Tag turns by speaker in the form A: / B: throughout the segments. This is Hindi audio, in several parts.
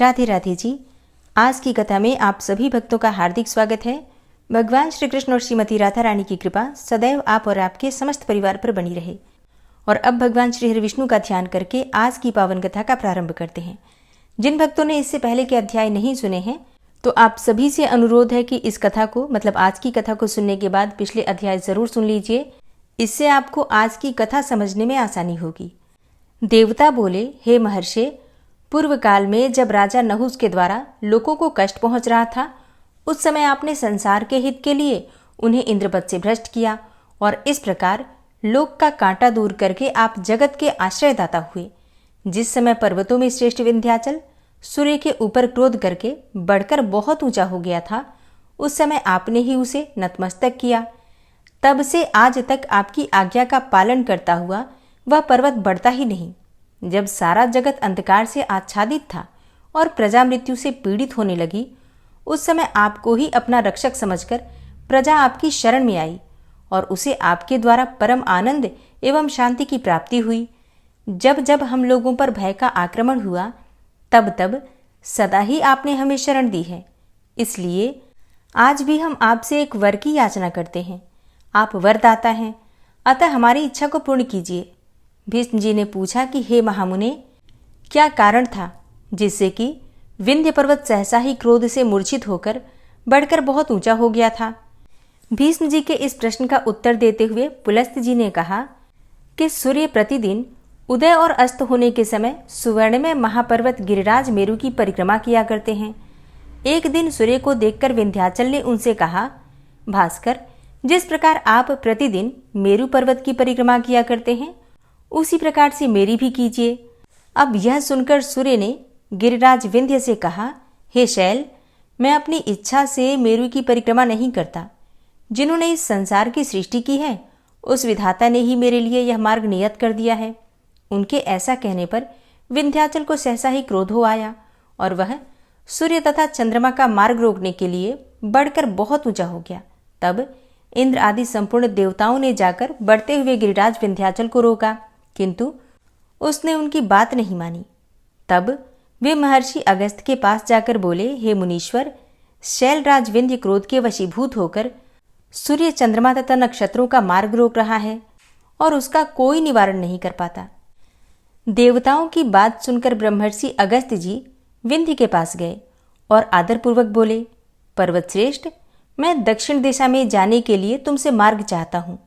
A: राधे राधे जी। आज की कथा में आप सभी भक्तों का हार्दिक स्वागत है। भगवान श्री कृष्ण और श्रीमती राधा रानी की कृपा सदैव आप और आपके समस्त परिवार पर बनी रहे। और अब भगवान श्री हरि विष्णु का ध्यान करके आज की पावन कथा का प्रारंभ करते हैं। जिन भक्तों ने इससे पहले के अध्याय नहीं सुने हैं तो आप सभी से अनुरोध है कि इस कथा को मतलब आज की कथा को सुनने के बाद पिछले अध्याय जरूर सुन लीजिए। इससे आपको आज की कथा समझने में आसानी होगी। देवता बोले, हे महर्षि, पूर्व काल में जब राजा नहुस के द्वारा लोगों को कष्ट पहुंच रहा था, उस समय आपने संसार के हित के लिए उन्हें इंद्रपद से भ्रष्ट किया और इस प्रकार लोक का कांटा दूर करके आप जगत के आश्रयदाता हुए। जिस समय पर्वतों में श्रेष्ठ विंध्याचल सूर्य के ऊपर क्रोध करके बढ़कर बहुत ऊंचा हो गया था, उस समय आपने ही उसे नतमस्तक किया। तब से आज तक आपकी आज्ञा का पालन करता हुआ वह पर्वत बढ़ता ही नहीं। जब सारा जगत अंधकार से आच्छादित था और प्रजा मृत्यु से पीड़ित होने लगी, उस समय आपको ही अपना रक्षक समझकर प्रजा आपकी शरण में आई और उसे आपके द्वारा परम आनंद एवं शांति की प्राप्ति हुई। जब जब हम लोगों पर भय का आक्रमण हुआ, तब तब सदा ही आपने हमें शरण दी है। इसलिए आज भी हम आपसे एक वर की याचना करते हैं। आप वरदाता हैं, अतः हमारी इच्छा को पूर्ण कीजिए। भीष्म जी ने पूछा कि हे महामुने, क्या कारण था जिससे कि विंध्य पर्वत सहसा ही क्रोध से मूर्छित होकर बढ़कर बहुत ऊंचा हो गया था? भीष्म जी के इस प्रश्न का उत्तर देते हुए पुलस्त्य जी ने कहा कि सूर्य प्रतिदिन उदय और अस्त होने के समय सुवर्ण में महापर्वत गिरिराज मेरु की परिक्रमा किया करते हैं। एक दिन सूर्य को देखकर विंध्याचल ने उनसे कहा, भास्कर, जिस प्रकार आप प्रतिदिन मेरु पर्वत की परिक्रमा किया करते हैं, उसी प्रकार से मेरी भी कीजिए। अब यह सुनकर सूर्य ने गिरिराज विंध्य से कहा, हे शैल, मैं अपनी इच्छा से मेरु की परिक्रमा नहीं करता। जिन्होंने इस संसार की सृष्टि की है, उस विधाता ने ही मेरे लिए यह मार्ग नियत कर दिया है। उनके ऐसा कहने पर विंध्याचल को सहसा ही क्रोध हो आया और वह सूर्य तथा चंद्रमा का मार्ग रोकने के लिए बढ़कर बहुत ऊंचा हो गया। तब इंद्र आदि संपूर्ण देवताओं ने जाकर बढ़ते हुए गिरिराज विंध्याचल को रोका, किंतु उसने उनकी बात नहीं मानी। तब वे महर्षि अगस्त्य के पास जाकर बोले, हे मुनीश्वर, शैलराज विंध्य क्रोध के वशीभूत होकर सूर्य, चंद्रमा तथा नक्षत्रों का मार्ग रोक रहा है और उसका कोई निवारण नहीं कर पाता। देवताओं की बात सुनकर ब्रह्मर्षि अगस्त्य जी विंध्य के पास गए और आदरपूर्वक बोले, पर्वत श्रेष्ठ, मैं दक्षिण दिशा में जाने के लिए तुमसे मार्ग चाहता हूं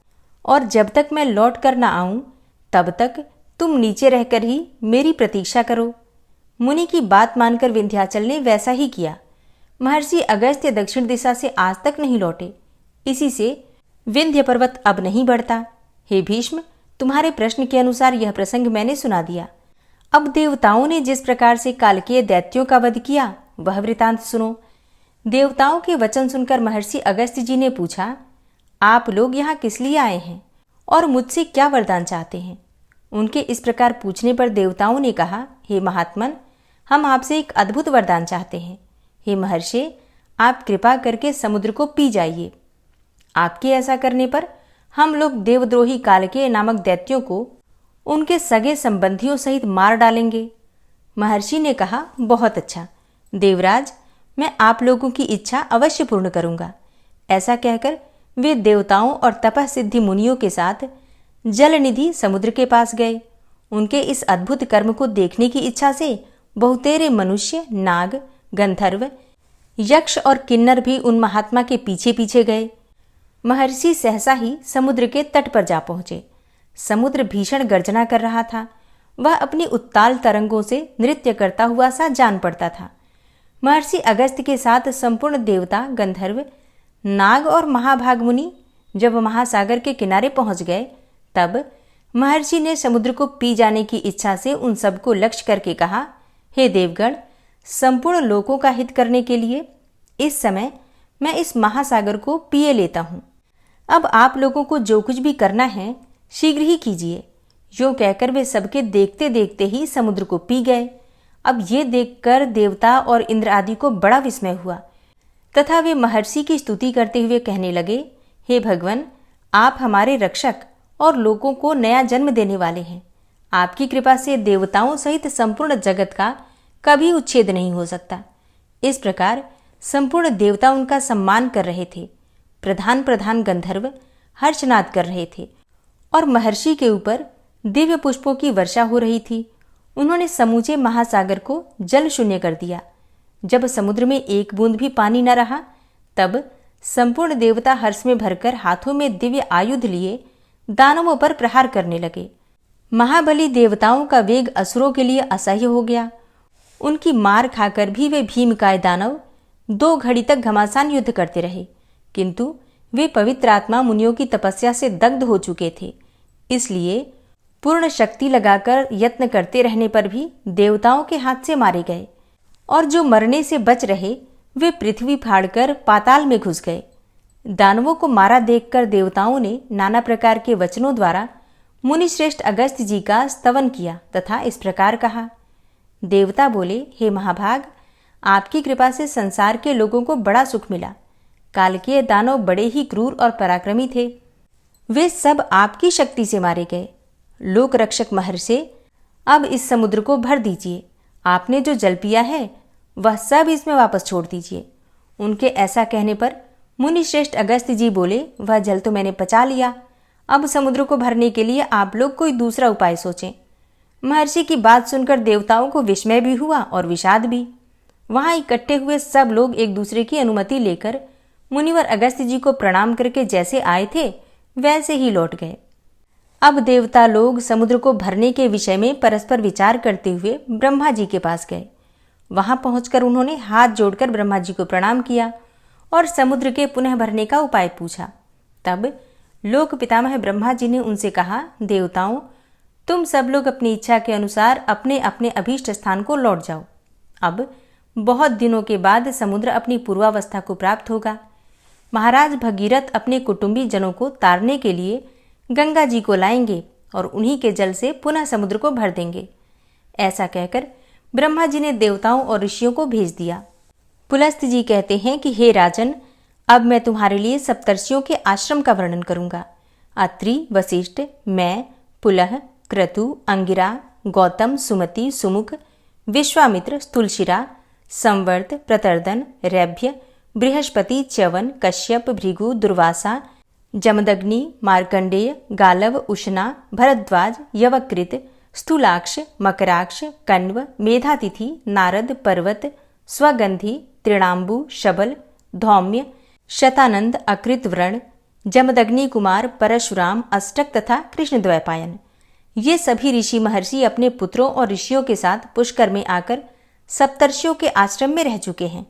A: और जब तक मैं लौट कर न आऊं तब तक तुम नीचे रहकर ही मेरी प्रतीक्षा करो। मुनि की बात मानकर विंध्याचल ने वैसा ही किया। महर्षि अगस्त्य दक्षिण दिशा से आज तक नहीं लौटे। इसी से विंध्य पर्वत अब नहीं बढ़ता। हे भीष्म, तुम्हारे प्रश्न के अनुसार यह प्रसंग मैंने सुना दिया। अब देवताओं ने जिस प्रकार से कालकेय दैत्यों का वध किया, वह वृतांत सुनो। देवताओं के वचन सुनकर महर्षि अगस्त्य जी ने पूछा, आप लोग यहाँ किस लिए आए हैं और मुझसे क्या वरदान चाहते हैं? उनके इस प्रकार पूछने पर देवताओं ने कहा, हे महात्मन, हम आपसे एक अद्भुत वरदान चाहते हैं। हे महर्षि, आप कृपा करके समुद्र को पी जाइए। आपके ऐसा करने पर हम लोग देवद्रोही कालकेय नामक दैत्यों को उनके सगे संबंधियों सहित मार डालेंगे। महर्षि ने कहा, बहुत अच्छा देवराज, मैं आप लोगों की इच्छा अवश्य पूर्ण करूंगा। ऐसा कहकर वे देवताओं और तपः सिद्धि मुनियों के साथ जलनिधि समुद्र के पास गए। उनके इस अद्भुत कर्म को देखने की इच्छा से बहुतेरे मनुष्य, नाग, गंधर्व, यक्ष और किन्नर भी उन महात्मा के पीछे पीछे गए। महर्षि सहसा ही समुद्र के तट पर जा पहुंचे। समुद्र भीषण गर्जना कर रहा था। वह अपनी उत्ताल तरंगों से नृत्य करता हुआ सा जान पड़ता था। महर्षि अगस्त्य के साथ संपूर्ण देवता, गंधर्व, नाग और महाभाग मुनि जब महासागर के किनारे पहुंच गए, तब महर्षि ने समुद्र को पी जाने की इच्छा से उन सबको लक्ष्य करके कहा, हे देवगण, संपूर्ण लोकों का हित करने के लिए इस समय मैं इस महासागर को पिए लेता हूं। अब आप लोगों को जो कुछ भी करना है शीघ्र ही कीजिए। यूं कहकर वे सबके देखते देखते ही समुद्र को पी गए। अब ये देखकर देवता और इंद्र आदि को बड़ा विस्मय हुआ तथा वे महर्षि की स्तुति करते हुए कहने लगे, हे भगवान, आप हमारे रक्षक और लोगों को नया जन्म देने वाले हैं। आपकी कृपा से देवताओं सहित संपूर्ण जगत का कभी उच्छेद नहीं हो सकता। इस प्रकार संपूर्ण देवता उनका सम्मान कर रहे थे। प्रधान प्रधान गंधर्व हर्षनाद कर रहे थे और महर्षि के ऊपर दिव्य पुष्पों की वर्षा हो रही थी। उन्होंने समूचे महासागर को जल शून्य कर दिया। जब समुद्र में एक बूंद भी पानी न रहा, तब संपूर्ण देवता हर्ष में भरकर हाथों में दिव्य आयुध लिए दानवों पर प्रहार करने लगे। महाबली देवताओं का वेग असुरों के लिए असह्य हो गया। उनकी मार खाकर भी वे भीमकाय दानव 2 घड़ी तक घमासान युद्ध करते रहे, किंतु वे पवित्र आत्मा मुनियों की तपस्या से दग्ध हो चुके थे। इसलिए पूर्ण शक्ति लगाकर यत्न करते रहने पर भी देवताओं के हाथ से मारे गए, और जो मरने से बच रहे वे पृथ्वी फाड़कर पाताल में घुस गए। दानवों को मारा देखकर देवताओं ने नाना प्रकार के वचनों द्वारा मुनिश्रेष्ठ अगस्त्य जी का स्तवन किया तथा इस प्रकार कहा। देवता बोले, हे महाभाग, आपकी कृपा से संसार के लोगों को बड़ा सुख मिला। काल के दानव बड़े ही क्रूर और पराक्रमी थे, वे सब आपकी शक्ति से मारे गए। लोक रक्षक महर्षि, अब इस समुद्र को भर दीजिए। आपने जो जल पिया है वह सब इसमें वापस छोड़ दीजिए। उनके ऐसा कहने पर मुनिश्रेष्ठ अगस्त्य जी बोले, वह जल तो मैंने पचा लिया, अब समुद्र को भरने के लिए आप लोग कोई दूसरा उपाय सोचें। महर्षि की बात सुनकर देवताओं को विस्मय भी हुआ और विषाद भी। वहां इकट्ठे हुए सब लोग एक दूसरे की अनुमति लेकर मुनिवर अगस्त्य जी को प्रणाम करके जैसे आए थे वैसे ही लौट गए। अब देवता लोग समुद्र को भरने के विषय में परस्पर विचार करते हुए ब्रह्मा जी के पास गए। वहां पहुंचकर उन्होंने हाथ जोड़कर ब्रह्मा जी को प्रणाम किया और समुद्र के पुनः भरने का उपाय पूछा। तब लोक पितामह ब्रह्मा जी ने उनसे कहा, देवताओं, तुम सब लोग अपनी इच्छा के अनुसार अपने अपने अभीष्ट स्थान को लौट जाओ। अब बहुत दिनों के बाद समुद्र अपनी पूर्वावस्था को प्राप्त होगा। महाराज भगीरथ अपने कुटुंबी जनों को तारने के लिए गंगा जी को लाएंगे और उन्हीं के जल से पुनः समुद्र को भर देंगे। ऐसा कहकर ब्रह्मा जी ने देवताओं और ऋषियों को भेज दिया। पुलस्त्य जी कहते हैं कि हे राजन, अब मैं तुम्हारे लिए सप्तर्षियों के आश्रम का वर्णन करूंगा। अत्रि, वशिष्ठ, मैं, पुलह, क्रतु, अंगिरा, गौतम, सुमति, सुमुख, विश्वामित्र, स्थूलशिरा, संवर्त, प्रतर्दन, रैभ्य, बृहस्पति, च्यवन, कश्यप, भृगु, दुर्वासा, जमदग्नि, मार्कंडेय, गालव, उष्णा, भरद्वाज, यवकृत, स्थूलाक्ष, मकराक्ष, कण्व, मेधातिथि, नारद, पर्वत, स्वगंधि, तृणाम्बु, शबल, धौम्य, शतानंद, अकृत व्रण, जमदग्नि कुमार, परशुराम, अष्टक तथा कृष्णद्वैपायन। ये सभी ऋषि महर्षि अपने पुत्रों और ऋषियों के साथ पुष्कर में आकर सप्तर्षियों के आश्रम में रह चुके हैं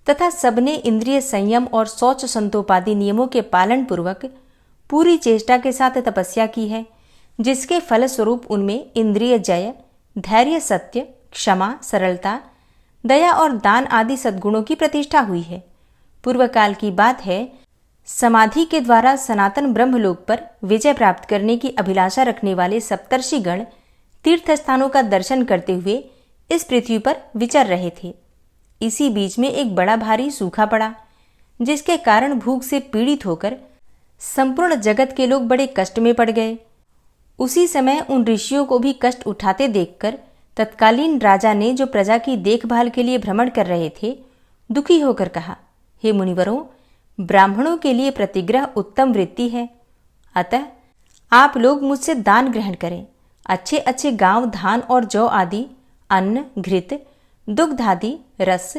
A: तथा सबने इंद्रिय संयम और शौच संतोपादि नियमों के पालन पूर्वक पूरी चेष्टा के साथ तपस्या की है, जिसके फलस्वरूप उनमें इंद्रिय जय, धैर्य, सत्य, क्षमा, सरलता, दया और दान आदि सद्गुणों की प्रतिष्ठा हुई है। पूर्व काल की बात है, समाधि के द्वारा सनातन ब्रह्मलोक पर विजय प्राप्त करने की अभिलाषा रखने वाले सप्तर्षिगण तीर्थ स्थानों का दर्शन करते हुए इस पृथ्वी पर विचर रहे थे। इसी बीच में एक बड़ा भारी सूखा पड़ा, जिसके कारण भूख से पीड़ित होकर संपूर्ण जगत के लोग बड़े कष्ट में पड़ गए। उसी समय उन ऋषियों को भी कष्ट उठाते देखकर तत्कालीन राजा ने, जो प्रजा की देखभाल के लिए भ्रमण कर रहे थे, दुखी होकर कहा, हे मुनिवरों, ब्राह्मणों के लिए प्रतिग्रह उत्तम वृत्ति है, अतः आप लोग मुझसे दान ग्रहण करें। अच्छे अच्छे गांव, धान और जौ आदि, अन्न, घृत, दुग्ध आदि, रस,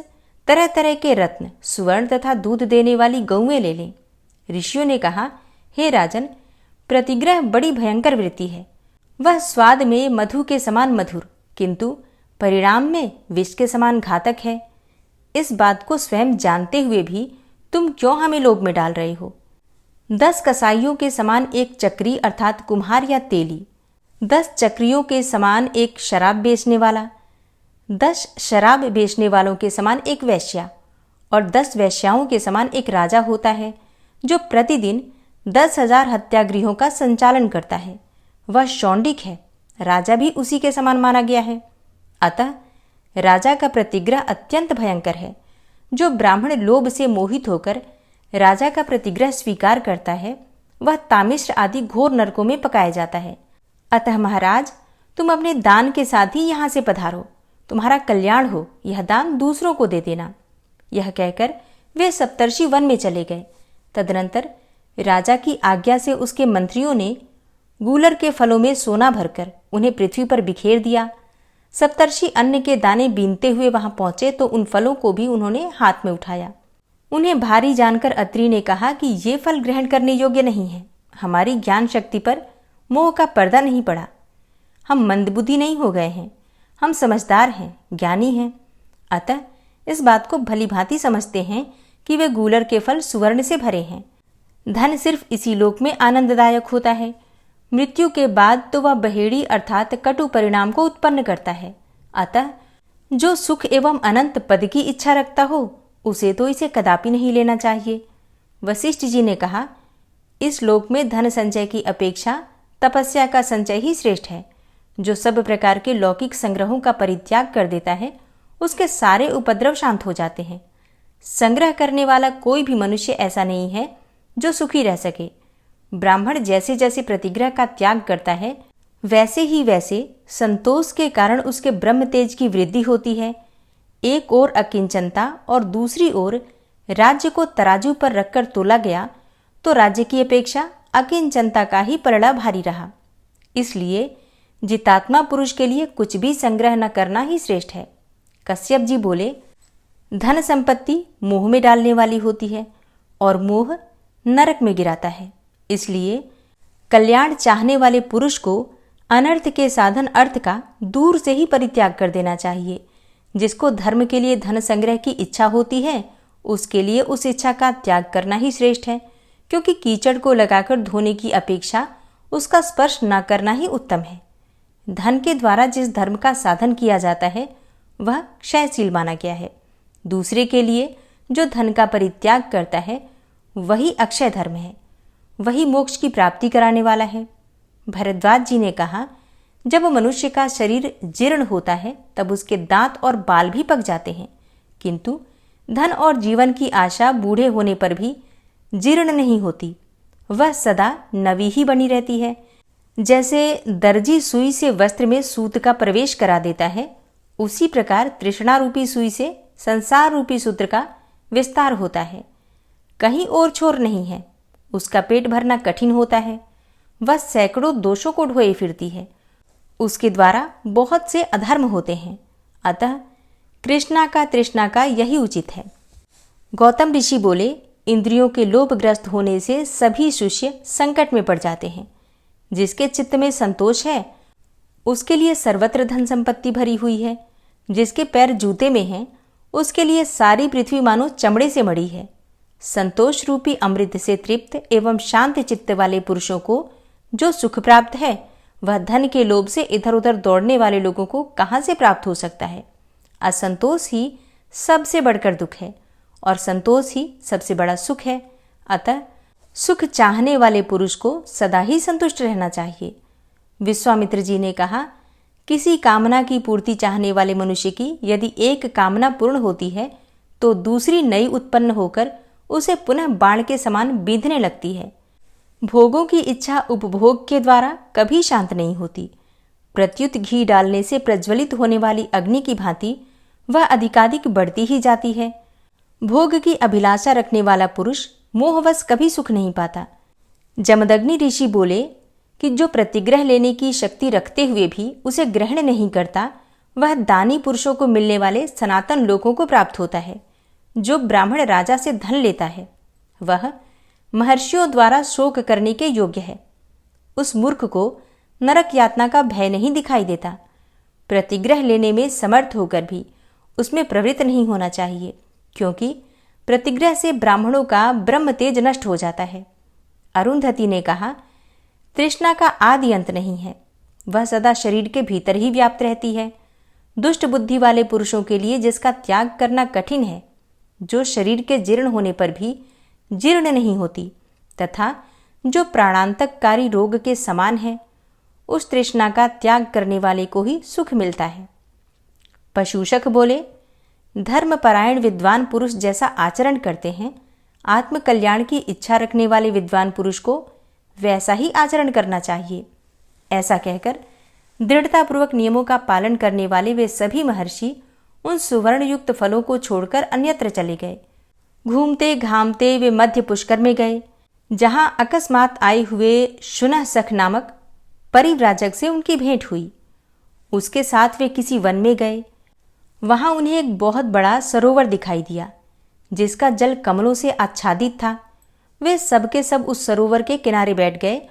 A: तरह तरह के रत्न, सुवर्ण तथा दूध देने वाली गौएं ले लें। ऋषियों ने कहा, हे राजन, प्रतिग्रह बड़ी भयंकर वृत्ति है। वह स्वाद में मधु के समान मधुर, किंतु परिणाम में विष के समान घातक है। इस बात को स्वयं जानते हुए भी तुम क्यों हमें लोभ में डाल रहे हो? 10 कसाईयों के समान एक चक्री अर्थात कुम्हार या तेली, 10 चक्रियों के समान एक शराब बेचने वाला, 10 शराब बेचने वालों के समान एक वैश्या और 10 वैश्याओं के समान एक राजा होता है, जो प्रतिदिन 10,000 हत्यागृहों का संचालन करता है। वह शौंडिक है, राजा भी उसी के समान माना गया है। अतः राजा का प्रतिग्रह अत्यंत भयंकर है। जो ब्राह्मण लोभ से मोहित होकर राजा का प्रतिग्रह स्वीकार करता है, वह तामिश्र आदि घोर नरकों में पकाया जाता है। अतः महाराज, तुम अपने दान के साथ ही यहाँ से पधारो। तुम्हारा कल्याण हो, यह दान दूसरों को दे देना। यह कहकर वे सप्तर्षि वन में चले गए। तदनंतर राजा की आज्ञा से उसके मंत्रियों ने गूलर के फलों में सोना भरकर उन्हें पृथ्वी पर बिखेर दिया। सप्तर्षि अन्न के दाने बीनते हुए वहां पहुंचे तो उन फलों को भी उन्होंने हाथ में उठाया। उन्हें भारी जानकर अत्रि ने कहा कि ये फल ग्रहण करने योग्य नहीं है। हमारी ज्ञान शक्ति पर मोह का पर्दा नहीं पड़ा। हम मंदबुद्धि नहीं हो गए हैं। हम समझदार हैं, ज्ञानी हैं। अतः इस बात को भली भांति समझते हैं कि वे गूलर के फल सुवर्ण से भरे हैं। धन सिर्फ इसी लोक में आनंददायक होता है। मृत्यु के बाद तो वह बहेड़ी अर्थात कटु परिणाम को उत्पन्न करता है। अतः जो सुख एवं अनंत पद की इच्छा रखता हो उसे तो इसे कदापि नहीं लेना चाहिए। वशिष्ठ जी ने कहा, इस लोक में धन संचय की अपेक्षा तपस्या का संचय ही श्रेष्ठ है। जो सब प्रकार के लौकिक संग्रहों का परित्याग कर देता है उसके सारे उपद्रव शांत हो जाते हैं। संग्रह करने वाला कोई भी मनुष्य ऐसा नहीं है जो सुखी रह सके। ब्राह्मण जैसे जैसे प्रतिग्रह का त्याग करता है वैसे ही वैसे संतोष के कारण उसके ब्रह्म तेज की वृद्धि होती है। एक ओर अकिंचनता और दूसरी ओर राज्य को तराजू पर रखकर तोला गया तो राज्य की अपेक्षा अकिंचनता का ही पलड़ा भारी रहा। इसलिए जितात्मा पुरुष के लिए कुछ भी संग्रह न करना ही श्रेष्ठ है। कश्यप जी बोले, धन संपत्ति मोह में डालने वाली होती है और मोह नरक में गिराता है। इसलिए कल्याण चाहने वाले पुरुष को अनर्थ के साधन अर्थ का दूर से ही परित्याग कर देना चाहिए। जिसको धर्म के लिए धन संग्रह की इच्छा होती है उसके लिए उस इच्छा का त्याग करना ही श्रेष्ठ है, क्योंकि कीचड़ को लगाकर धोने की अपेक्षा उसका स्पर्श न करना ही उत्तम है। धन के द्वारा जिस धर्म का साधन किया जाता है वह क्षयशील माना गया है। दूसरे के लिए जो धन का परित्याग करता है वही अक्षय धर्म है, वही मोक्ष की प्राप्ति कराने वाला है। भरद्वाज जी ने कहा, जब मनुष्य का शरीर जीर्ण होता है तब उसके दांत और बाल भी पक जाते हैं, किंतु धन और जीवन की आशा बूढ़े होने पर भी जीर्ण नहीं होती, वह सदा नवी ही बनी रहती है। जैसे दर्जी सुई से वस्त्र में सूत का प्रवेश करा देता है, उसी प्रकार तृष्णा रूपी सुई से संसार रूपी सूत्र का विस्तार होता है। कहीं और छोर नहीं है, उसका पेट भरना कठिन होता है। वह सैकड़ों दोषों को ढोए फिरती है, उसके द्वारा बहुत से अधर्म होते हैं। अतः कृष्णा का तृष्णा का यही उचित है। गौतम ऋषि बोले, इंद्रियों के लोभग्रस्त होने से सभी शिष्य संकट में पड़ जाते हैं। जिसके चित्त में संतोष है उसके लिए सर्वत्र धन संपत्ति भरी हुई है। जिसके पैर जूते में हैं उसके लिए सारी पृथ्वी मानो चमड़े से मड़ी है। संतोष रूपी अमृत से तृप्त एवं शांत चित्त वाले पुरुषों को जो सुख प्राप्त है वह धन के लोभ से इधर उधर दौड़ने वाले लोगों को कहाँ से प्राप्त हो सकता है। असंतोष ही सबसे बढ़कर दुख है और संतोष ही सबसे बड़ा सुख है। अतः सुख चाहने वाले पुरुष को सदा ही संतुष्ट रहना चाहिए। विश्वामित्र जी ने कहा, किसी कामना की पूर्ति चाहने वाले मनुष्य की यदि एक कामना पूर्ण होती है तो दूसरी नई उत्पन्न होकर उसे पुनः बाण के समान बींधने लगती है। भोगों की इच्छा उपभोग के द्वारा कभी शांत नहीं होती। प्रत्युत घी डालने से प्रज्वलित होने वाली अग्नि की भांति वह अधिकाधिक बढ़ती ही जाती है। भोग की अभिलाषा रखने वाला पुरुष मोहवश कभी सुख नहीं पाता। जमदग्नि ऋषि बोले कि जो प्रतिग्रह लेने की शक्ति रखते हुए भी उसे ग्रहण नहीं करता वह दानी पुरुषों को मिलने वाले सनातन लोकों को प्राप्त होता है। जो ब्राह्मण राजा से धन लेता है वह महर्षियों द्वारा शोक करने के योग्य है। उस मूर्ख को नरक यातना का भय नहीं दिखाई देता। प्रतिग्रह लेने में समर्थ होकर भी उसमें प्रवृत्त नहीं होना चाहिए, क्योंकि प्रतिग्रह से ब्राह्मणों का ब्रह्म तेज नष्ट हो जाता है। अरुंधति ने कहा, तृष्णा का आदि अंत नहीं है, वह सदा शरीर के भीतर ही व्याप्त रहती है। दुष्ट बुद्धि वाले पुरुषों के लिए जिसका त्याग करना कठिन है, जो शरीर के जीर्ण होने पर भी जीर्ण नहीं होती तथा जो प्राणांतककारी रोग के समान है, उस तृष्णा का त्याग करने वाले को ही सुख मिलता है। पशुषक बोले, धर्मपरायण विद्वान पुरुष जैसा आचरण करते हैं, आत्मकल्याण की इच्छा रखने वाले विद्वान पुरुष को वैसा ही आचरण करना चाहिए। ऐसा कहकर दृढ़तापूर्वक नियमों का पालन करने वाले वे सभी महर्षि उन सुवर्ण युक्त फलों को छोड़कर अन्यत्र चले गए। घूमते घामते वे मध्य पुष्कर में गए, जहां अकस्मात आए हुए शुनहसख नामक परिव्राजक से उनकी भेंट हुई। उसके साथ वे किसी वन में गए। वहां उन्हें एक बहुत बड़ा सरोवर दिखाई दिया, जिसका जल कमलों से आच्छादित था। वे सबके सब उस सरोवर के किनारे बैठ गए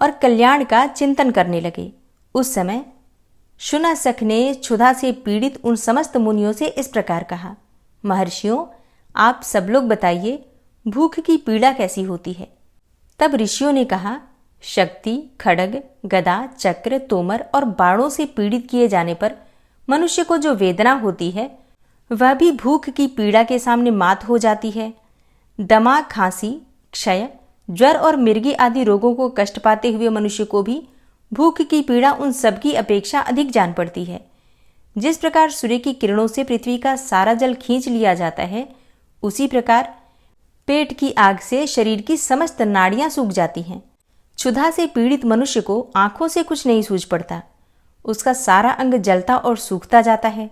A: और कल्याण का चिंतन करने लगे। उस समय शुनहसख ने क्षुधा से पीड़ित उन समस्त मुनियों से इस प्रकार कहा, महर्षियों, आप सब लोग बताइए, भूख की पीड़ा कैसी होती है। तब ऋषियों ने कहा, शक्ति, खड्ग, गदा, चक्र, तोमर और बाणों से पीड़ित किए जाने पर मनुष्य को जो वेदना होती है, वह भी भूख की पीड़ा के सामने मात हो जाती है। दमा, खांसी, क्षय, ज्वर और मिर्गी आदि रोगों को कष्ट पाते हुए मनुष्य को भी भूख की पीड़ा उन सब की अपेक्षा अधिक जान पड़ती है। जिस प्रकार सूर्य की किरणों से पृथ्वी का सारा जल खींच लिया जाता है, उसी प्रकार पेट की आग से शरीर की समस्त नाड़ियां सूख जाती हैं। क्षुधा से पीड़ित मनुष्य को आंखों से कुछ नहीं सूझ पड़ता, उसका सारा अंग जलता और सूखता जाता है।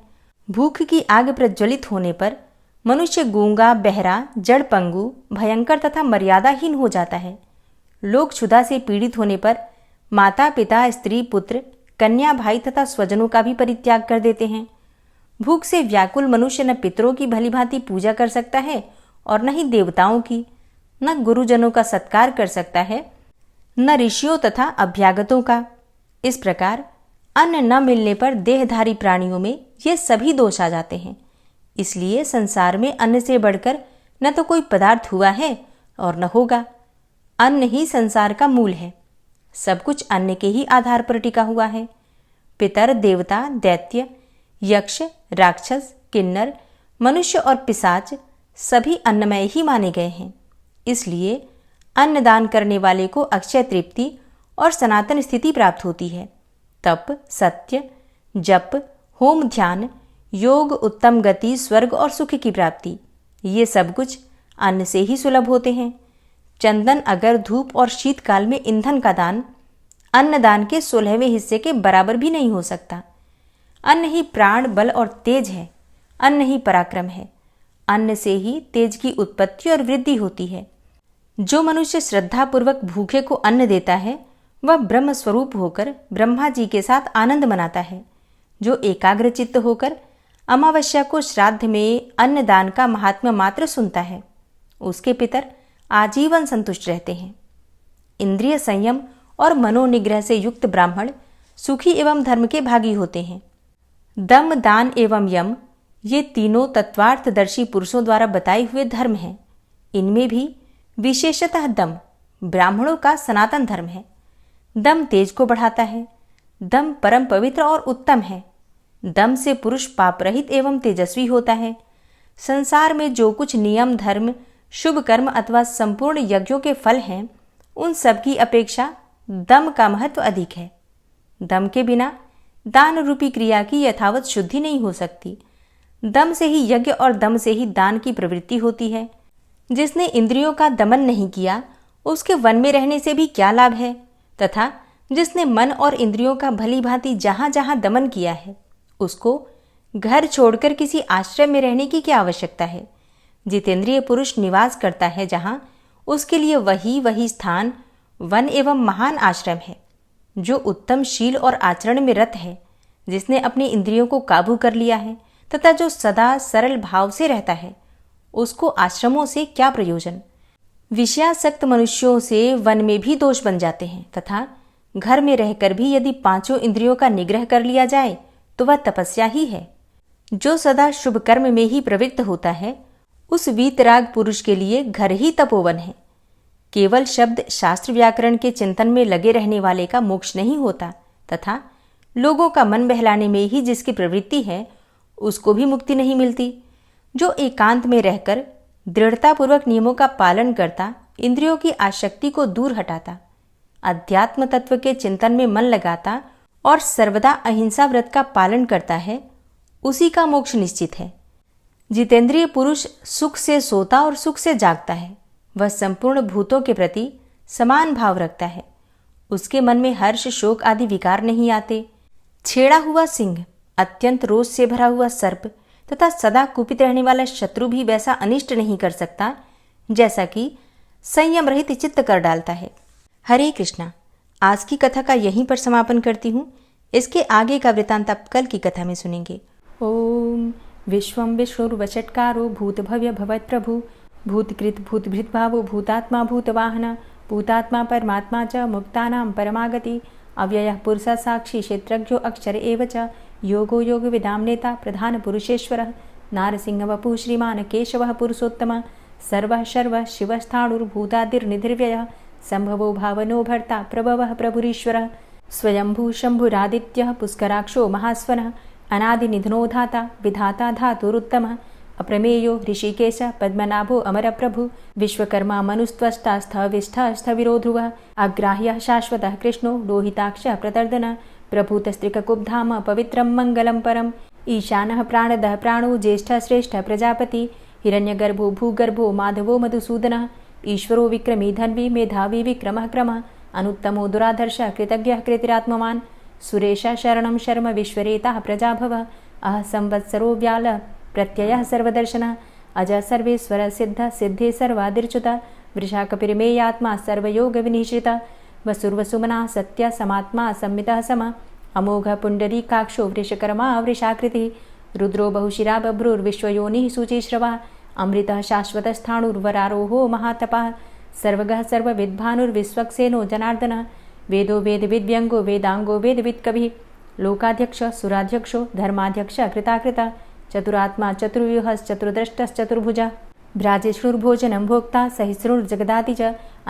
A: भूख की आग प्रज्वलित होने पर मनुष्य गूंगा, बहरा, जड़ पंगु, भयंकर तथा मर्यादाहीन हो जाता है। लोग क्षुधा से पीड़ित होने पर माता पिता, स्त्री, पुत्र, कन्या, भाई तथा स्वजनों का भी परित्याग कर देते हैं। भूख से व्याकुल मनुष्य न पितरों की भली भांति पूजा कर सकता है और न ही देवताओं की, न गुरुजनों का सत्कार कर सकता है, न ऋषियों तथा अभ्यागतों का। इस प्रकार अन्न न मिलने पर देहधारी प्राणियों में ये सभी दोष आ जाते हैं। इसलिए संसार में अन्न से बढ़कर न तो कोई पदार्थ हुआ है और न होगा। अन्न ही संसार का मूल है। सब कुछ अन्न के ही आधार पर टिका हुआ है। पितर, देवता, दैत्य, यक्ष, राक्षस, किन्नर, मनुष्य और पिशाच सभी अन्नमय ही माने गए हैं। इसलिए अन्नदान करने वाले को अक्षय तृप्ति और सनातन स्थिति प्राप्त होती है। तप, सत्य, जप, होम, ध्यान, योग, उत्तम गति, स्वर्ग और सुख की प्राप्ति, ये सब कुछ अन्न से ही सुलभ होते हैं। चंदन, अगर, धूप और शीतकाल में ईंधन का दान अन्नदान के 16वें हिस्से के बराबर भी नहीं हो सकता। अन्न ही प्राण, बल और तेज है। अन्न ही पराक्रम है। अन्न से ही तेज की उत्पत्ति और वृद्धि होती है। जो मनुष्य श्रद्धापूर्वक भूखे को अन्न देता है, वह ब्रह्म स्वरूप होकर ब्रह्मा जी के साथ आनंद मनाता है। जो एकाग्र चित्त होकर अमावस्या को श्राद्ध में अन्नदान का महात्म्य मात्र सुनता है, उसके पितर आजीवन संतुष्ट रहते हैं। इंद्रिय संयम और मनोनिग्रह से युक्त ब्राह्मण सुखी एवं धर्म के भागी होते हैं। दम, दान एवं यम, ये तीनों तत्वार्थदर्शी पुरुषों द्वारा बताए हुए धर्म हैं। इनमें भी विशेषतः दम ब्राह्मणों का सनातन धर्म है। दम तेज को बढ़ाता है। दम परम पवित्र और उत्तम है। दम से पुरुष पाप रहित एवं तेजस्वी होता है। संसार में जो कुछ नियम, धर्म, शुभ कर्म अथवा संपूर्ण यज्ञों के फल हैं, उन सब की अपेक्षा दम का महत्व अधिक है। दम के बिना दान रूपी क्रिया की यथावत शुद्धि नहीं हो सकती। दम से ही यज्ञ और दम से ही दान की प्रवृत्ति होती है। जिसने इंद्रियों का दमन नहीं किया, उसके वन में रहने से भी क्या लाभ है, तथा जिसने मन और इंद्रियों का भली भांति जहां जहां दमन किया है, उसको घर छोड़कर किसी आश्रय में रहने की क्या आवश्यकता है। जितेंद्रिय पुरुष निवास करता है जहां, उसके लिए वही स्थान वन एवं महान आश्रम है। जो उत्तम शील और आचरण में रत है, जिसने अपनी इंद्रियों को काबू कर लिया है तथा जो सदा सरल भाव से रहता है, उसको आश्रमों से क्या प्रयोजन। विषयासक्त मनुष्यों से वन में भी दोष बन जाते हैं तथा घर में रहकर भी यदि पांचों इंद्रियों का निग्रह कर लिया जाए तो वह तपस्या ही है। जो सदा शुभ कर्म में ही प्रवृत्त होता है, उस वीतराग पुरुष के लिए घर ही तपोवन है। केवल शब्द शास्त्र व्याकरण के चिंतन में लगे रहने वाले का मोक्ष नहीं होता तथा लोगों का मन बहलाने में ही जिसकी प्रवृत्ति है, उसको भी मुक्ति नहीं मिलती। जो एकांत में रहकर दृढ़तापूर्वक नियमों का पालन करता, इंद्रियों की आसक्ति को दूर हटाता, अध्यात्म तत्व के चिंतन में मन लगाता और सर्वदा अहिंसा व्रत का पालन करता है, उसी का मोक्ष निश्चित है। जितेंद्रिय पुरुष सुख से सोता और सुख से जागता है। वह संपूर्ण भूतों के प्रति समान भाव रखता है। उसके मन में हर्ष, शोक आदि विकार नहीं आते। छेड़ा हुआ सिंह, अत्यंत रोष से भरा हुआ सर्प तथा सदा कुपित रहने वाला शत्रु भी वैसा अनिष्ट नहीं कर सकता जैसा कि संयम रहित चित्त कर डालता है। हरे कृष्णा। आज की कथा का यहीं पर समापन करती हूँ। इसके आगे का वृतांत आप कल की कथा में सुनेंगे। ओम विश्वं विष्णुर्वषट्कारो भूतभव्य भवत्प्रभु भूतकृत भूतभृत भावो भूतात्मा भूतवाहन भूतात्मा परमात्मा च मुक्तानां परमागति अव्ययः पुरुषः साक्षी क्षेत्रज्ञो अक्षर एव च योगो योगविदां नेता प्रधानपुरुषेश्वरः नारसिंहवपुः श्रीमान् केशवः पुरुषोत्तमः सर्वः शर्वः शिवस्थाणुर्भूतादिर्निधिर्व्ययः संभवो भावनो भर्ता प्रभवः प्रभुरीश्वरः स्वयंभू शंभुरादित्यः पुष्कराक्षो महास्वनः अनादिनिधनो धाता विधाता धातुरुत्तमः अप्रमेयो ऋषिकेश पद्मनाभो अमरप्रभु विश्वकर्मा मनुस्त्वष्टा स्थविष्ठः स्थविरो ध्रुवः अग्राह्यः शाश्वतः कृष्णो लोहिताक्षः प्रतर्दनः प्रभूतस्त्रिककुब्धाम पवित्रं मङ्गलं परम् ईशानः प्राणदः प्राणो ज्येष्ठः श्रेष्ठः प्रजापति हिरण्यगर्भो भूगर्भो माधवो मधुसूदनः ईश्वरो विक्रमी धन्वी मेधावी विक्रमः क्रमः अनुत्तमो दुराधर्षः कृतज्ञः कृतिरात्मवान् सुरेशः शरणं शर्म विश्वरेताः प्रजाभवः अह संवत्सरो व्यालः प्रत्ययः सर्वदर्शनः अजः सर्वेश्वरः सिद्धः सिद्धे सर्वादिर्च्युतः वृषाकपिर्मेयात्मा सर्वयोगविनिश्रितः वसुर्वसुमनः सत्यः समात्मा संमितः समः अमोघः पुण्डरीकाक्षो वृषकर्मा वृषाकृतिः रुद्रो बहुशिरा बभ्रुर्विश्वयोनिः शुचिश्रवः अमृतः शाश्वतस्थाणुर्वरारोहो महातपः सर्वगः सर्वविद्भानुर्विश्वक्सेनो जनार्दनः वेदो वेदविद्व्यङ्गो वेदाङ्गो वेदवित्कविः लोकाध्यक्षः सुराध्यक्षो धर्माध्यक्षः कृताकृतः चतुरात्मा चतुर्व्यूहश्चतुर्द्रष्टश्चतुर्भुजः भ्राजिष्णुर्भोजनं भोक्ता सहिष्णुर्जगदाति च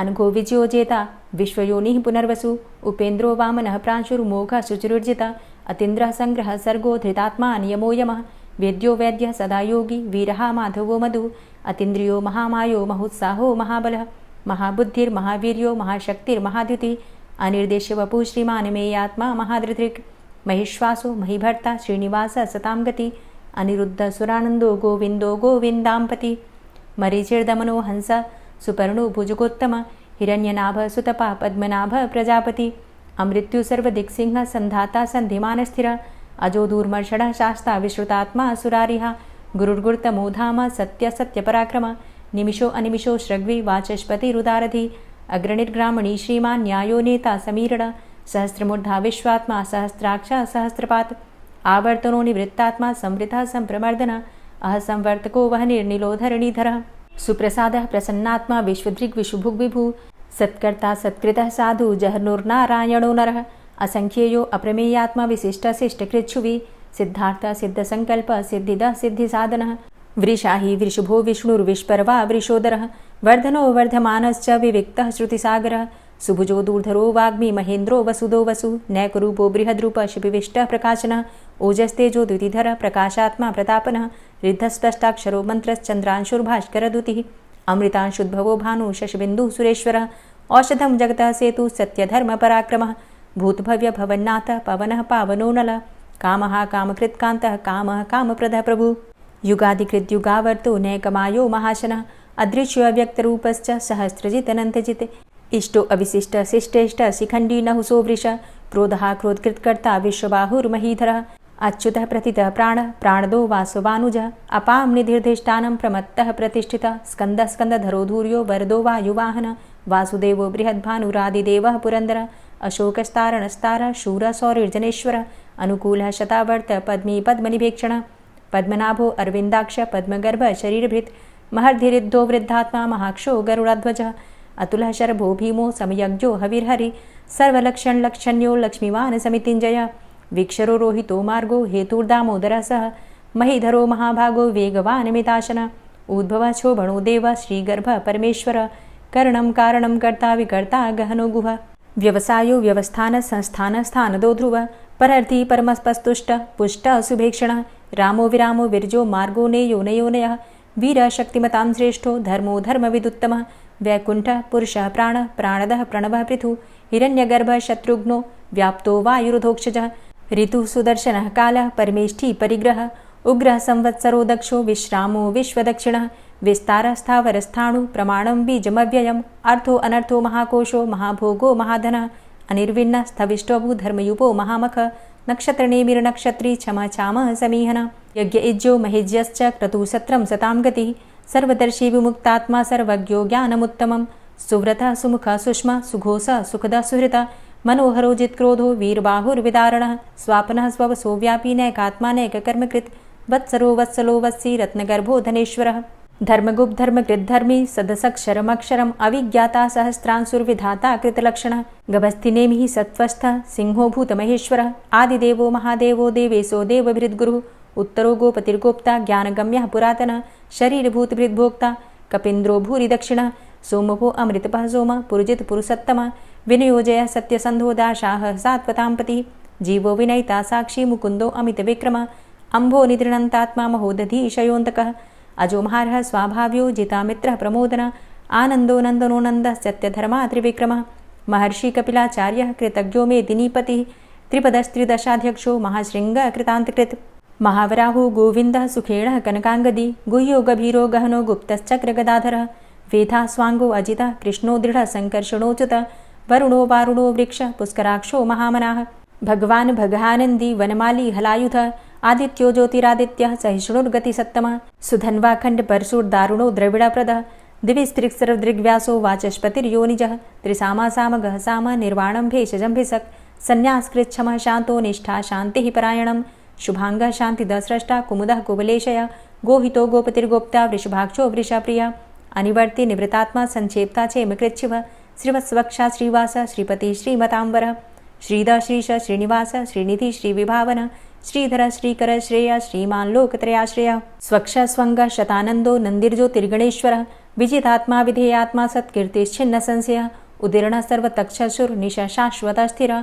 A: अनघो विजयो जेता विश्वयोनिः पुनर्वसु उपेन्द्रो वामनः प्रांशुर्मोघः शुचिरुर्जितः अतीन्द्रः सङ्ग्रहः सर्गो धृतात्मा नियमो यमः वेद्यो वैद्यः सदा योगी वीरः माधवो मधु अतीन्द्रियो महामायो महोत्साहो महाबलः महाबुद्धिर्महावीर्यो महाशक्तिर्महाद्युतिः अनिर्देश्य वपुः श्रीमान् मेयात्मा महाधृतिर् महिश्वासो महीभर्ता श्रीनिवासः सतां गति अनिरुद्ध सुरानन्दो गोविन्दो गोविन्दाम्पति मरीचिर्दमनो हंस सुपर्णो भुजगोत्तम हिरण्यनाभ सुतपा पद्मनाभ प्रजापति अमृत्यु सर्वदिक्सिंह संधाता सन्धिमानस्थिर अजो दूर्मर्षणः शास्ता विश्रुतात्मा सुरारिः गुरुर्गुरुतमो धाम सत्य सत्यपराक्रम निमिषो अनिमिषो श्रग्वी वाचस्पतिरुदारधि अग्रणिर्ग्रामणी श्रीमान् न्यायो नेता समीरण सहस्रमूर्धा विश्वात्मा सहस्राक्षा सहस्रपात् आवर्तनो निवृत्तात्मा संवृतः संप्रमर्दन अह संवर्तको वहनिर्निलोधरणीधरः सुप्रसादः प्रसन्नात्मा विश्वदृग् विशुभुग्विभु सत्कर्ता सत्कृतः साधु जहर्नुर्नारायणो नरः असंख्येयो अप्रमेयात्मा विशिष्टशिष्टकृच्छुवि सिद्धार्थ सिद्धसङ्कल्प सिद्धिदः सिद्धिसाधनः वृषाहि वृषभो विष्णुर्विष्पर्वा वृषोदरः वर्धनो वर्धमानश्च विविक्तः श्रुतिसागरः सुभुजो दूर्धरो वाग्मी महेन्द्रो वसुदो वसु नैकरूपो बृहद्रूप शिपिविष्टः प्रकाशनः ओजस्तेजो द्युतिधरः प्रकाशात्मा प्रतापनः रिद्धस्पष्टाक्षरो मन्त्रश्चन्द्रांशुर्भास्करदुतिः अमृतांशुद्भवो भानु शशबिन्दुः सुरेश्वरः औषधं जगतः सेतु सत्यधर्मपराक्रमः भूतभव्य भवन्नाथ पवनः पावनो नलः कामः कामकृत्कान्तः कामः कामप्रदः प्रभु युगादिकृद्युगावर्तो नैकमायो महाशनः अदृश्योऽव्यक्तरूपश्च सहस्रजितनन्तजित् इष्टो अविशिष्ट शिष्टेष्ट शिखण्डी नहुसो वृष क्रोधः क्रोधकृत्कर्ता विश्वबाहुर्महीधरः अच्युतः प्रतितः प्राणः प्राणदो वासवानुजः अपां निधिर्धिष्ठानं प्रमत्तः प्रतिष्ठितः स्कन्दः स्कन्दधरो धूर्यो वरदो वायुवाहनः वासुदेवो बृहद्भानुरादिदेवः पुरन्दरः अशोकस्तारणस्तारः शूरः सौरिर्जनेश्वरः अनुकूलः शतावर्त पद्मी पद्मनिभेक्षणः पद्मनाभो अरविन्दाक्ष पद्मगर्भ शरीरभृत् महर्धिरिद्धो वृद्धात्मा महाक्षो गरुडाध्वजः अतुलः शरभो भीमो समयज्ञो हविर्हरि सर्वलक्षणलक्षण्यो लक्ष्मीवान् समितिञ्जयः वीक्षरो रोहितो मार्गो हेतुर्दामोदरः सः महीधरो महाभागो वेगवान् मिताशनः उद्भवः शोभणो देवः श्रीगर्भः परमेश्वरः करणं कारणं कर्ता विकर्ता गहनो गुहः व्यवसायो व्यवस्थान संस्थान स्थानदो ध्रुवः परर्थी परमस्पस्तुष्ट पुष्ट सुभेक्षणः रामो विरामो विरजो मार्गो नेयो नयोनयः वीरः शक्तिमतां श्रेष्ठो धर्मो धर्मविदुत्तमः वैकुण्ठः पुरुषः प्राणः प्राणदः प्रणवः पृथु हिरण्यगर्भः शत्रुघ्नो व्याप्तो वायुरुधोक्षजः ऋतुः सुदर्शनः कालः परमेष्ठी परिग्रहः उग्रः संवत्सरो दक्षो विश्रामो विश्वदक्षिणः विस्तारः स्थावरस्थाणु प्रमाणं बीजमव्ययम् अर्थो अनर्थो महाकोशो महाभोगो महाधनः अनिर्विण्णः स्थविष्टोऽभू धर्मयुपो महामखः नक्षत्रनेमिर्नक्षत्री क्षमा चामः समीहन यज्ञ इज्जो महेज्यश्च क्रतु सत्रं सतां गतिः सर्वदर्शी विमुक्तात्मा सर्वज्ञो ज्ञानमुत्तमं सुव्रतः सुमुखः सुष्मा सुघोषः सुखदः सुहृतः मनोहरो जित्क्रोधो वीरबाहुर्विदारणः स्वापनः स्ववसो व्यापी नैकात्मानैककर्मकृत् वत्सरो वत्सलो वत्सी रत्नगर्भो धनेश्वरः धर्मगुप्त धर्मकृद्धर्मी सदसक्षरमक्षरम् अविज्ञाता सहस्रांशुर्विधाता कृतलक्षणः गभस्तिनेमिः सत्त्वस्थः सिंहो भूतमहेश्वरः आदिदेवो महादेवो देवेशो देवभृद्गुरुः उत्तरो गोपतिर्गोप्ता ज्ञानगम्यः पुरातनः शरीरभूतभृद्भोक्ता कपीन्द्रो भूरि दक्षिणः सोमभो अमृतपः सोमः पुरुजित पुरुषोत्तमः विनियोजय सत्यसन्धो दाशाः सात्वतां पतिः जीवो विनयिता साक्षी मुकुन्दो अमितविक्रमः अम्भो निद्रणन्तात्मा महोदधीशयोऽन्तकः अजो महार्हः स्वाभाव्यो जितामित्रः प्रमोदनः आनन्दो नन्दनो नन्दः सत्यधर्मा त्रिविक्रमः महर्षि कपिलाचार्यः कृतज्ञो मेदिनीपतिः त्रिपदस्त्रिदशाध्यक्षो महाशृङ्गः कृतान्तकृत् महावराहो गोविन्दः सुखेणः कनकाङ्गदी गुह्यो गभीरो गहनो गुप्तश्चक्रगदाधरः वेधा स्वाङ्गो अजितः कृष्णो दृढः सङ्कर्षणोच्युतः वरुणो वारुणो वृक्षः पुष्कराक्षो महामनाः भगवान् भगानन्दी वनमाली हलायुधः आदित्यो ज्योतिरादित्यः सहिष्णुर्गतिसत्तमः सुधन्वाखण्ड परशुर्दारुणो द्रविडप्रदः दिविस्त्रिक्सर्वदृग्व्यासो वाचस्पतिर्योनिजः त्रिसामासामगः साम निर्वाणं भेषजं सन्न्यासकृच्छमः शान्तो निष्ठा शान्तिः परायणं शुभाङ्गः शान्तिदस्रष्टा कुमुदः कुवलेशय गोहितो गोपतिर्गोप्ता वृषभाक्षो वृषप्रियः अनिवर्ति निवृतात्मा संक्षेप्ता चेमकृच्छिवः श्रीवत्सवक्षा श्रीवास श्रीपति श्रीमतांबर श्रीद श्रीश श्रीनिवास श्रीनिधि श्रीविभावन श्रीधर श्रीकर श्रेय श्रीमान् लोकत्रयाश्रय स्वक्ष स्वंग शतानंदो नंदिर्ज्योतिर्गणेश्वर विजितात्मा विधेयात्मा सत्कीर्तिश्छिन्न संशय उदीर्ण सर्वतक्षसुर निश शाश्वत स्थिर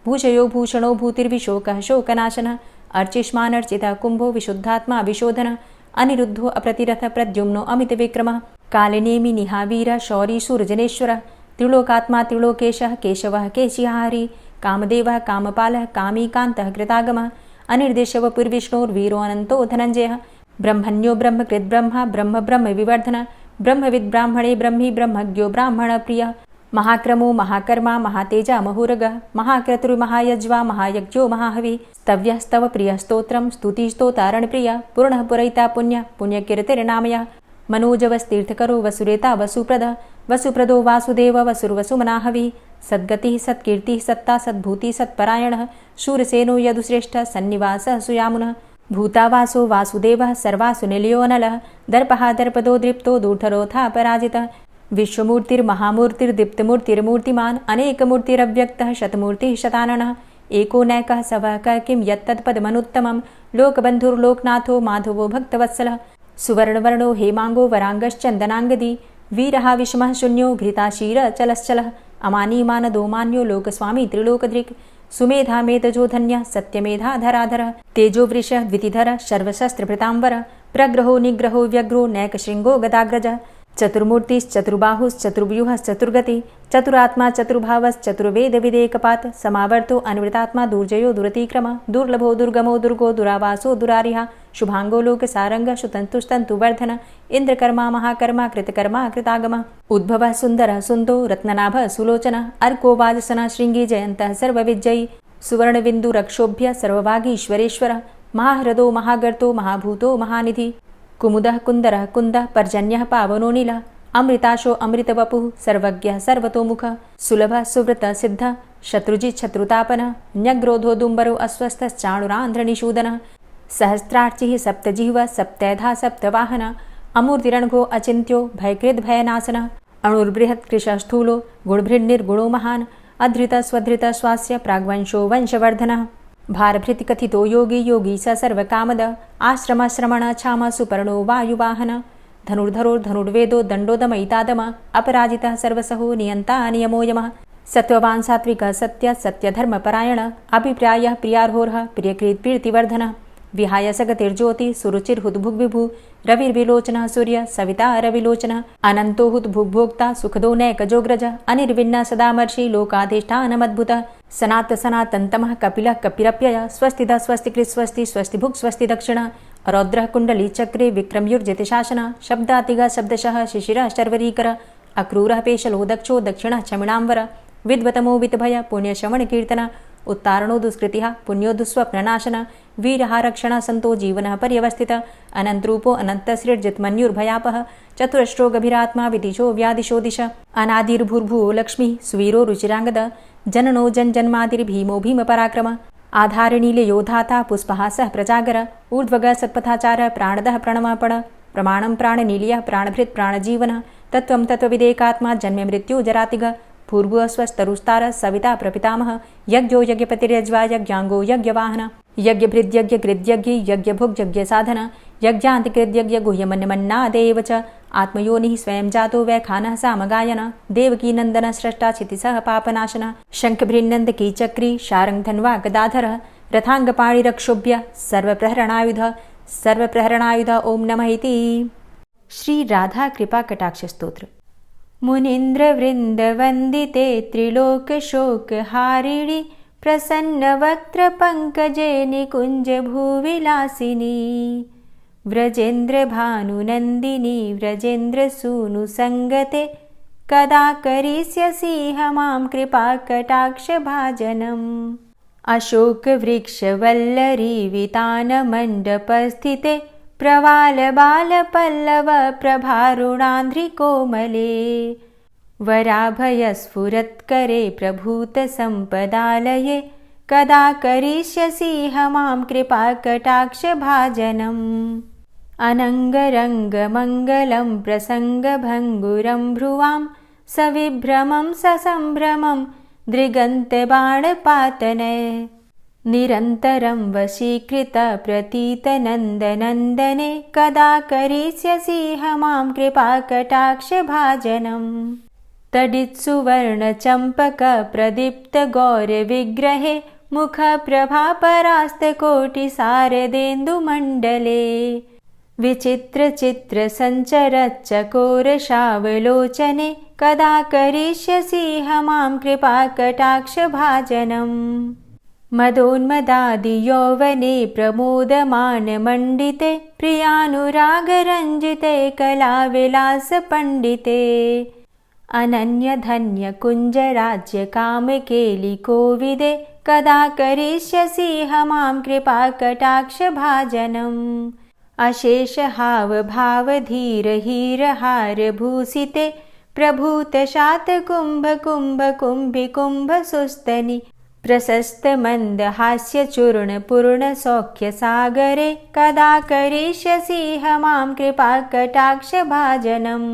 A: भूषयो भूषणो भूतिर्विशोकः शोकनाशन अर्चिष्मानर्चितः कुंभो विशुद्धात्मा विशोधन अनिरुद्धो अप्रतिरथ प्रद्युम्नो अमित विक्रमः कालिनेमि निहावीर शौरी सूर्जनेश्वर त्रिलोकात्मा त्रिलोकेशः केशवः केशिहारी कामदेवः कामपालः कामीकान्तः कृतागमः अनिर्देशवपुर्विष्णोर्वीरो अनन्तो धनञ्जयः ब्रह्मण्यो ब्रह्मकृद्ब्रह्मा ब्रह्म ब्रह्म विवर्धन ब्रह्मविद् ब्राह्मणे ब्रह्मी ब्रह्मज्ञो ब्राह्मणप्रियः महाक्रमो महाकर्मा महातेजा महोरगः महाक्रतुर्महायज्वा महायज्ञो महाहवि स्तव्यः स्तव प्रियः स्तोत्रं स्तुतिस्तोतारणप्रियः पूर्णः पुरैता पुण्यः पुण्यकीर्तिर्नामयः मनोजवस्तीर्थकरो वसुरेता वसुप्रदः वसुप्रदो वासुदेव वसुर्वसुमनाहवि सद्गतिः सत्कीर्तिः सत्ता सद्भूति सत्परायणः शूरसेनो यदुश्रेष्ठः सन्निवासः सुयामुनः भूतावासो वासुदेवः सर्वासु निलयोऽनलः दर्पः दर्पदो दृप्तो दूर्धरोथा पराजितः विश्वमूर्तिर्महामूर्तिर्दीप्तमूर्तिर्मूर्तिमान् अनेकमूर्तिरव्यक्तः शतमूर्तिः शताननः एको नैकः सवः क किं यत्तत्पदमनुत्तमं लोकबन्धुर्लोकनाथो माधवो भक्तवत्सलः सुवर्णवर्णो हेमाङ्गो वराङ्गश्चन्दनाङ्गदी वीरः विषमः शून्यो घृताशीर चलश्चलः अमानीमानदोमान्यो लोकस्वामी त्रिलोकधृक् सुमेधा मेधजो धन्यः सत्यमेधा धराधरः तेजो वृषः द्वितिधरः सर्वशस्त्रभृताम्बरः प्रग्रहो निग्रहो व्यग्रो नैकशृङ्गो गदाग्रजः चतुर्मूर्तिश्चतुर्बाहुश्चतुर्व्यूहश्चतुर्गति चतुरात्मा चतुर्भावश्चतुर्वेदविदेकपात् समावर्तो अनिवृतात्मा दुर्जयो दुरतिक्रमः दुर्लभो दुर्गमो दुर्गो दुरावासो दुरारिहा शुभांगो लोकसारंगः सुतन्तुस्तन्तुवर्धन इन्द्रकर्मा महाकर्मा कृतकर्मा कृतागमः उद्भवः सुन्दरः सुन्दो रत्ननाभः सुलोचनः अर्को वाजसनः शृङ्गी जयन्तः सर्वविजयी सुवर्णबिन्दुरक्षोभ्य सर्वभागीश्वरेश्वरः महाह्रदो महागर्तो महाभूतो महानिधि कुमुदः कुन्दरः कुन्दः पर्जन्यः पावनो नीलः अमृताशो अमृतवपुः सर्वज्ञः सर्वतोमुखः सुलभः सुव्रतः सिद्धः शत्रुजित् शत्रुतापनः न्यग्रोधो दुम्बरो अस्वस्थश्चाणुरान्ध्रनिषूदनः सहस्रार्चिः सप्तजिह्वः सप्तैधा सप्तवाहनः अमूर्तिरणघो अचिन्त्यो भयकृद्भयनाशनः अणुर्बृहत्कृशः स्थूलो गुणभृन्निर्गुणो महान् अधृतः स्वधृतः स्वास्य प्राग्वंशो वंशवर्धनः भारभृतिकथितो योगी योगी स सर्वकामद आश्रमश्रमण क्षाम सुपर्णो वायुवाहन धनुर्धरोर्धनुर्वेदो दण्डोदमयितादम अपराजितः सर्वसहो नियन्ता नियमो यमः सत्त्ववान् सात्विकः सत्य सत्यधर्मपरायण अभिप्रायः प्रियार्होर्ह प्रियकृत्प्रीतिवर्धनः विहाय सगतिर्ज्योति सुरुचिर्हुद्भुग्विभु रविर्विलोचनः सूर्य सविता रविलोचनः अनन्तो हुद्भुग्भोक्ता सुखदो नैकजोग्रज अनिर्विण्ण सदामर्षि लोकाधिष्ठानमद्भुतः सनात सनातन्तमः कपिलः कपिरप्यय स्वस्तिदः स्वस्तिकृत् स्वस्ति स्वस्तिभुक् स्वस्ति दक्षिणः रौद्रः कुण्डली चक्रे विक्रमयुर्जितशासनः शब्दातिगः शब्दशः शिशिरः शर्वरीकर अक्रूरः पेशलो दक्षो दक्षिणः क्षमिणाम्बर विद्वतमो वितभय पुण्यश्रवणकीर्तन उत्तारणो दुष्कृतिः पुण्यो दुःस्वप्ननाशन वीरहारक्षण संतो जीवनः पर्यवस्थित अनन्तरूपो अनन्तसृज्यत्मन्युर्भयापः चतुरश्रो गभीरात्मा विदिशो व्यादिशो दिश अनादिर्भूर्भुवो लक्ष्मी सुवीरो रुचिराङ्गद जननो जन्मादिर्भीमो भीमपराक्रम आधारनीलयोधाता पुष्पहासः प्रजागर ऊर्ध्वग सत्पथाचार प्राणदः प्रणमापण प्रमाणं प्राणनीलयः प्राणभृत् प्राणजीवनः तत्त्वं तत्त्वविदेकात्मा जन्म मृत्यु जरातिग भूर्भुवस्वस्तरुस्तार सविता प्रपितामह यज्ञो यज्ञपतिर्यज्वा यज्ञाङ्गो यज्ञवाहन यज्ञभृद्यज्ञकृद्यज्ञ यज्ञभुग्यज्ञसाधन यज्ञान्तिकृद्यज्ञ गुह्यमन्यमन्नादेव च आत्मयोनिः स्वयं जातो वैखानः सामगायन देवकीनन्दन स्रष्टा क्षितिसः पापनाशन शङ्खभृन्नन्दकी चक्री शारङ्गधन्वा गदाधरः रथाङ्गपाणिरक्षोभ्य सर्वप्रहरणायुध ओं नमः इति। श्री राधा कृपा कटाक्ष स्तोत्र। मुनीन्द्रवृन्दवन्दिते त्रिलोकशोकहारिणि प्रसन्नवक्त्रपङ्कजे निकुञ्जभूविलासिनी व्रजेन्द्रभानुनन्दिनी व्रजेन्द्रसूनुसङ्गते कदा करिष्यसि मां कृपाकटाक्षभाजनम् अशोकवृक्षवल्लरी वितानमण्डपस्थिते प्रवालबालपल्लव प्रभारुणान्ध्रिकोमले वराभयस्फुरत्करे प्रभूतसम्पदालये कदा करिष्यसि मां कृपाकटाक्षभाजनम् अनङ्गरङ्गमङ्गलं प्रसङ्गभङ्गुरं भ्रुवां सविभ्रमं ससम्भ्रमं दृगन्तबाणपातने निरन्तरं वशीकृत प्रतीतनन्दनन्दने कदा करिष्यसि मां कृपाकटाक्षभाजनम् तडित्सुवर्णचम्पकप्रदीप्तगौरविग्रहे मुखप्रभापरास्तकोटिसारदेन्दुमण्डले विचित्रचित्रसञ्चरच्चकोरशावलोचने कदा करिष्यसि मां कृपाकटाक्षभाजनम् मदोन्मदादियौवने प्रमोदमानमण्डिते प्रियानुरागरञ्जिते कलाविलासपण्डिते अनन्यधन्यकुञ्जराज्यकामकेलिकोविदे कदा करिष्यसि मां कृपाकटाक्षभाजनम् अशेषहावभावधीरहीरहारभूषिते प्रभूतशातकुम्भकुम्भकुम्भिकुम्भसुस्तनि प्रशस्तमन्दहास्यचूर्णपूर्णसौख्यसागरे कदा करिष्यसि मां कृपाकटाक्षभाजनम्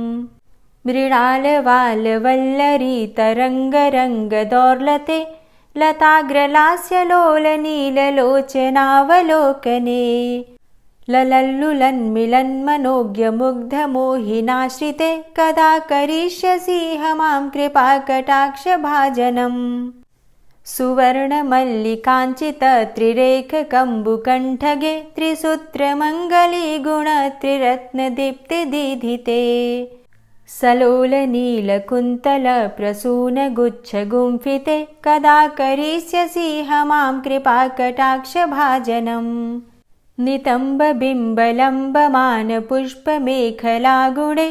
A: मृणालवालवल्लरी तरङ्गरङ्गदौर्लते लताग्रलास्यलोलनीललोचनावलोकने ललल्लुलन्मिलन्मनोज्ञमुग्धमोहिनाश्रिते कदा करिष्यसि मां कृपाकटाक्षभाजनम् सुवर्णमल्लिकाञ्चितत्रिरेखकम्बुकण्ठगे त्रिसूत्रमङ्गलीगुणत्रिरत्नदीप्तिदीधिते सलोलनीलकुन्तलप्रसूनगुच्छगुम्फिते कदा करिष्यसि मां कृपाकटाक्षभाजनम् नितम्बबिम्बलम्बमानपुष्पमेखलागुणे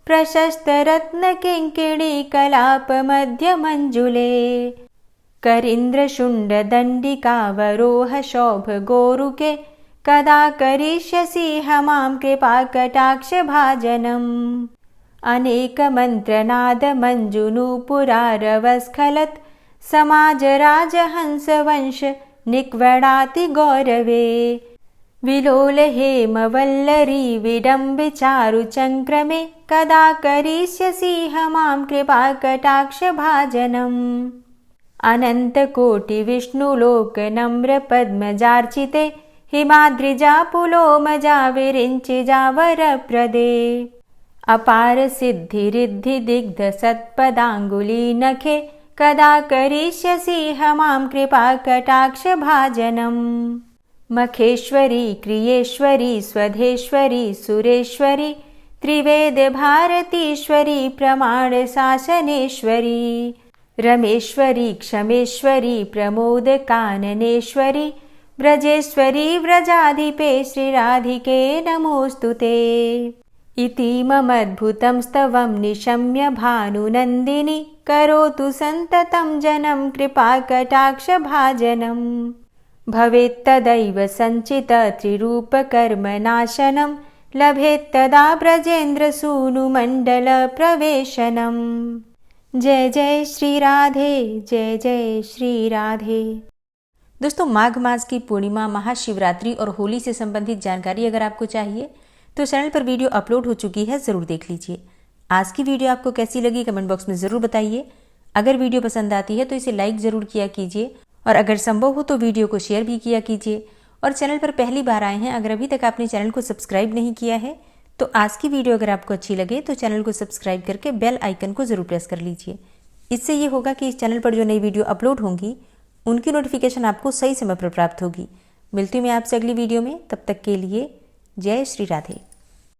A: प्रशस्तरत्नकिङ्किणीकलापमध्यमञ्जुले करीन्द्रशुण्डदण्डिकावरोहशोभगोरुके कदा करिष्यसि मां कृपाकटाक्षभाजनम् अनेकमन्त्रनादमञ्जुनूपुरारवस्खलत् समाजराजहंसवंश निक्वडातिगौरवे विलोलहेमवल्लरी विडम्बिचारुचङ्क्रमे कदा करिष्यसि मां कृपाकटाक्षभाजनम् अनन्तकोटिविष्णुलोकनम्रपद्मजार्चिते हिमाद्रिजापुलोमजाविरिञ्चिजावरप्रदे अपारसिद्धिरिद्धिदिग्धसत्पदाङ्गुलीनखे कदा करिष्यसि मां कृपाकटाक्षभाजनम् मखेश्वरी क्रियेश्वरी स्वधेश्वरी सुरेश्वरी त्रिवेदभारतीश्वरी प्रमाणशासनेश्वरी रमेश्वरी क्षमेश्वरी प्रमोदकाननेश्वरी व्रजेश्वरी व्रजाधिपे श्रीराधिके नमोऽस्तु ते इतीममद्भुतं स्तवं निशम्य भानुनन्दिनी करोतु सन्ततं जनं कृपाकटाक्षभाजनम् भवेत्तदैव सञ्चित त्रिरूपकर्मनाशनं लभेत्तदा ब्रजेन्द्रसूनुमण्डलप्रवेशनम्। जय जय श्री राधे, जय जय श्री राधे। दोस्तों, माघ मास की पूर्णिमा, महाशिवरात्रि और होली से संबंधित जानकारी अगर आपको चाहिए तो चैनल पर वीडियो अपलोड हो चुकी है, ज़रूर देख लीजिए। आज की वीडियो आपको कैसी लगी कमेंट बॉक्स में ज़रूर बताइए। अगर वीडियो पसंद आती है तो इसे लाइक ज़रूर किया कीजिए और अगर संभव हो तो वीडियो को शेयर भी किया कीजिए। और चैनल पर पहली बार आए हैं, अगर अभी तक आपने चैनल को सब्सक्राइब नहीं किया है तो आज की वीडियो अगर आपको अच्छी लगे तो चैनल को सब्सक्राइब करके बेल आइकन को ज़रूर प्रेस कर लीजिए। इससे ये होगा कि इस चैनल पर जो नई वीडियो अपलोड होंगी उनकी नोटिफिकेशन आपको सही समय पर प्राप्त होगी। मिलती हूँ मैं आपसे अगली वीडियो में, तब तक के लिए जय श्री राधे।